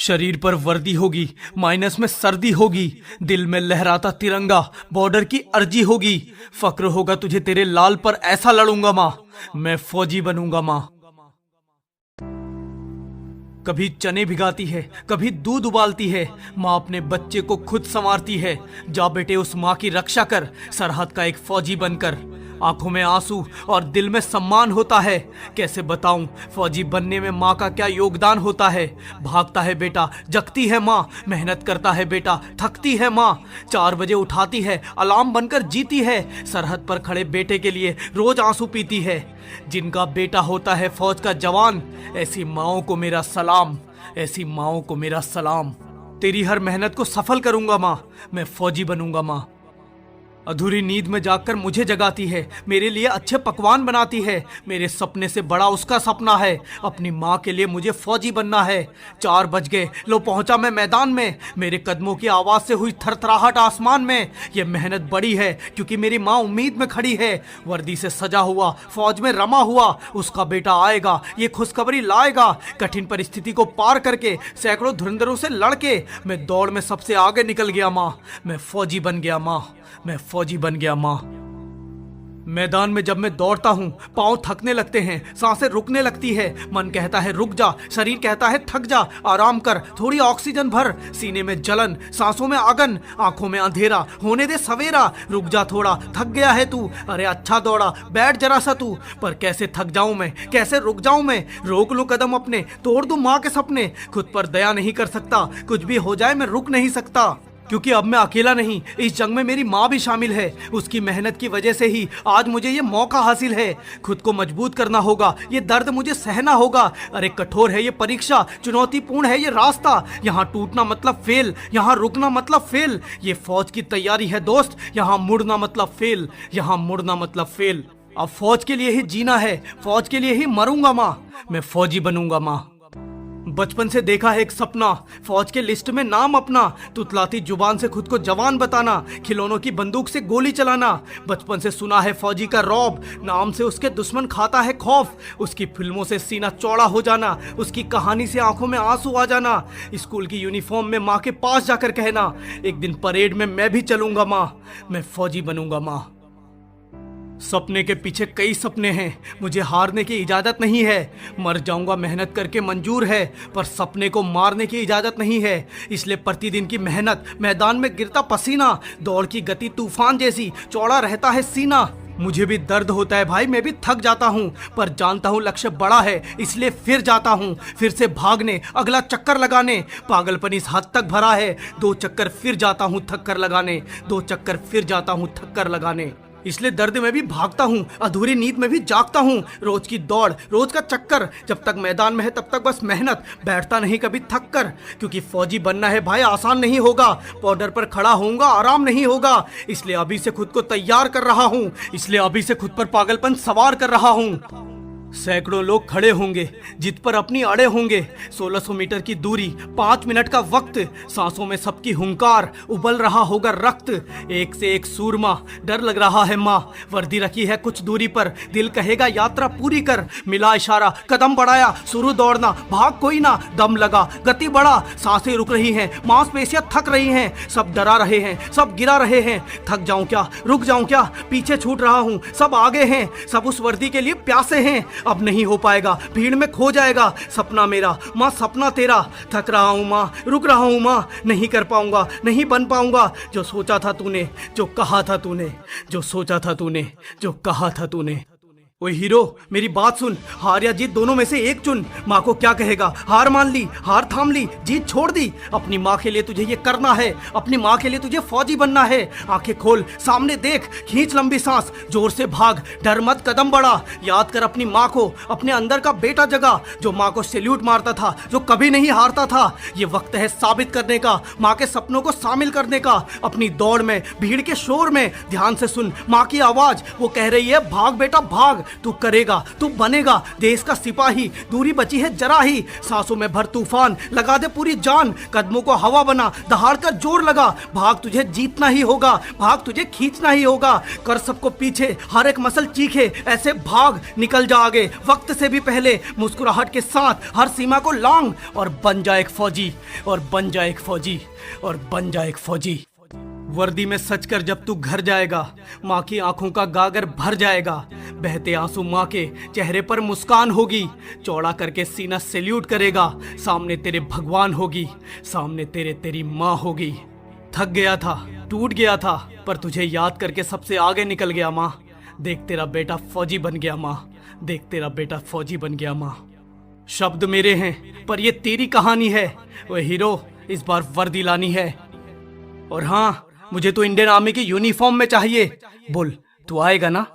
शरीर पर वर्दी होगी, माइनस में सर्दी होगी, दिल में लहराता तिरंगा, बॉर्डर की अर्जी होगी। फक्र होगा तुझे तेरे लाल पर, ऐसा लड़ूंगा माँ, मैं फौजी बनूंगा माँ। कभी चने भिगाती है, कभी दूध उबालती है, माँ अपने बच्चे को खुद संवारती है। जा बेटे उस माँ की रक्षा कर, सरहद का एक फौजी बनकर। आंखों में आंसू और दिल में सम्मान होता है। कैसे बताऊं फौजी बनने में माँ का क्या योगदान होता है। भागता है बेटा, जगती है माँ, मेहनत करता है बेटा, थकती है माँ। 4 बजे उठाती है, अलार्म बनकर जीती है। सरहद पर खड़े बेटे के लिए रोज आंसू पीती है। जिनका बेटा होता है फौज का जवान, ऐसी माँओं को मेरा सलाम, ऐसी माँओं को मेरा सलाम। तेरी हर मेहनत को सफल करूंगा माँ, मैं फौजी बनूंगा माँ। अधूरी नींद में जागकर मुझे जगाती है, मेरे लिए अच्छे पकवान बनाती है। मेरे सपने से बड़ा उसका सपना है, अपनी माँ के लिए मुझे फौजी बनना है। 4 बज गए, लो पहुंचा मैं मैदान में। मेरे कदमों की आवाज से हुई थरथराहट आसमान में। ये मेहनत बड़ी है क्योंकि मेरी माँ उम्मीद में खड़ी है। वर्दी से सजा हुआ, फौज में रमा हुआ, उसका बेटा आएगा, ये खुशखबरी लाएगा। कठिन परिस्थिति को पार करके, सैकड़ों धुरंधरों से लड़के, मैं दौड़ में सबसे आगे निकल गया माँ, मैं फौजी बन गया माँ, मैं फौजी बन गया माँ। मैदान में जब मैं दौड़ता हूँ, पाँव थकने लगते हैं, सांसें रुकने लगती है। मन कहता है रुक जा, शरीर कहता है थक जा, आराम कर, थोड़ी ऑक्सीजन भर। सीने में जलन, सांसों में आगन, आंखों में अंधेरा, होने दे सवेरा। रुक जा थोड़ा, थक गया है तू, अरे अच्छा दौड़ा, बैठ जरा सा तू। पर कैसे थक जाऊं मैं, कैसे रुक जाऊं मैं। रोक लूं कदम अपने, तोड़ दूं माँ के सपने। खुद पर दया नहीं कर सकता, कुछ भी हो जाए मैं रुक नहीं सकता। क्योंकि अब मैं अकेला नहीं, इस जंग में मेरी माँ भी शामिल है। उसकी मेहनत की वजह से ही आज मुझे ये मौका हासिल है। खुद को मजबूत करना होगा, ये दर्द मुझे सहना होगा। अरे कठोर है ये परीक्षा, चुनौतीपूर्ण है ये रास्ता। यहाँ टूटना मतलब फेल, यहाँ रुकना मतलब फेल। ये फौज की तैयारी है दोस्त, यहाँ मुड़ना मतलब फेल, यहाँ मुड़ना मतलब फेल। अब फौज के लिए ही जीना है, फौज के लिए ही मरूंगा माँ, मैं फौजी बनूंगा माँ। बचपन से देखा है एक सपना, फौज के लिस्ट में नाम अपना। तुतलाती जुबान से खुद को जवान बताना, खिलौनों की बंदूक से गोली चलाना। बचपन से सुना है फौजी का रौब, नाम से उसके दुश्मन खाता है खौफ। उसकी फिल्मों से सीना चौड़ा हो जाना, उसकी कहानी से आंखों में आंसू आ जाना। स्कूल की यूनिफॉर्म में माँ के पास जाकर कहना, एक दिन परेड में मैं भी चलूंगा माँ, मैं फौजी बनूंगा माँ। सपने के पीछे कई सपने हैं, मुझे हारने की इजाजत नहीं है। मर जाऊंगा मेहनत करके मंजूर है, पर सपने को मारने की इजाजत नहीं है। इसलिए प्रतिदिन की मेहनत, मैदान में गिरता पसीना, दौड़ की गति तूफान जैसी, चौड़ा रहता है सीना। मुझे भी दर्द होता है भाई, मैं भी थक जाता हूँ, पर जानता हूँ लक्ष्य बड़ा है, इसलिए फिर जाता हूँ, फिर से भागने, अगला चक्कर लगाने। पागलपन इस हद तक भरा है, 2 चक्कर फिर जाता हूँ थक कर लगाने, 2 चक्कर फिर जाता हूँ थक कर लगाने। इसलिए दर्द में भी भागता हूँ, अधूरी नींद में भी जागता हूँ। रोज की दौड़, रोज का चक्कर, जब तक मैदान में है तब तक बस मेहनत, बैठता नहीं कभी थक कर। क्योंकि फौजी बनना है भाई, आसान नहीं होगा। बॉर्डर पर खड़ा होऊंगा, आराम नहीं होगा। इसलिए अभी से खुद को तैयार कर रहा हूँ, इसलिए अभी से खुद पर पागलपन सवार कर रहा हूँ। सैकड़ों लोग खड़े होंगे, जिद पर अपनी अड़े होंगे। 1600 मीटर की दूरी, 5 मिनट का वक्त, सांसों में सबकी हुंकार, उबल रहा होगा रक्त। एक से एक सूरमा, डर लग रहा है माँ। वर्दी रखी है कुछ दूरी पर, दिल कहेगा यात्रा पूरी कर। मिला इशारा, कदम बढ़ाया, शुरू दौड़ना, भाग कोई ना, दम लगा, गति बढ़ा। सांसें रुक रही हैं, मांसपेशियां थक रही हैं, सब डरा रहे हैं, सब गिरा रहे हैं। थक जाऊं क्या, रुक जाऊं क्या, पीछे छूट रहा हूं, सब आगे हैं, सब उस वर्दी के लिए प्यासे हैं। अब नहीं हो पाएगा, भीड़ में खो जाएगा सपना मेरा, माँ सपना तेरा। थक रहा हूँ माँ, रुक रहा हूँ माँ, नहीं कर पाऊंगा, नहीं बन पाऊंगा। जो सोचा था तूने, जो कहा था तूने, जो सोचा था तूने, जो कहा था तूने। ओए हीरो, मेरी बात सुन, हार या जीत दोनों में से एक चुन। माँ को क्या कहेगा, हार मान ली, हार थाम ली, जीत छोड़ दी। अपनी माँ के लिए तुझे ये करना है, अपनी माँ के लिए तुझे फौजी बनना है। आंखें खोल, सामने देख, खींच लंबी सांस, जोर से भाग, डर मत, कदम बढ़ा। याद कर अपनी माँ को, अपने अंदर का बेटा जगा, जो माँ को सैल्यूट मारता था, जो कभी नहीं हारता था। ये वक्त है साबित करने का, माँ के सपनों को शामिल करने का। अपनी दौड़ में, भीड़ के शोर में ध्यान से सुन माँ की आवाज, वो कह रही है भाग बेटा भाग। तू करेगा, तू बनेगा देश का सिपाही। दूरी बची है जरा ही, सांसों में भर तूफान, लगा दे पूरी जान, कदमों को हवा बना, दहाड़ कर जोर लगा। भाग तुझे जीतना ही होगा, भाग तुझे खींचना ही होगा। कर सबको पीछे, हर एक मसल चीखे, ऐसे भाग निकल जा आगे वक्त से भी पहले। मुस्कुराहट के साथ हर सीमा को लांग, और बन जा एक फौजी, और बन जा एक फौजी, और बन जा एक फौजी। वर्दी में सच कर जब तू घर जाएगा, माँ की आंखों का गागर भर जाएगा। बहते आंसू माँ के चेहरे पर मुस्कान होगी, चौड़ा करके सीना सैल्यूट करेगा। सामने तेरे भगवान होगी, सामने तेरे तेरी माँ होगी। थक गया था, टूट गया था, पर तुझे याद करके सबसे आगे निकल गया माँ। देख तेरा बेटा फौजी बन गया माँ, देख तेरा बेटा फौजी बन गया माँ। शब्द मेरे हैं पर ये तेरी कहानी है, वो हीरो इस बार वर्दी लानी है। और हाँ, मुझे तो इंडियन आर्मी की यूनिफॉर्म में चाहिए। बोल, तू आएगा ना?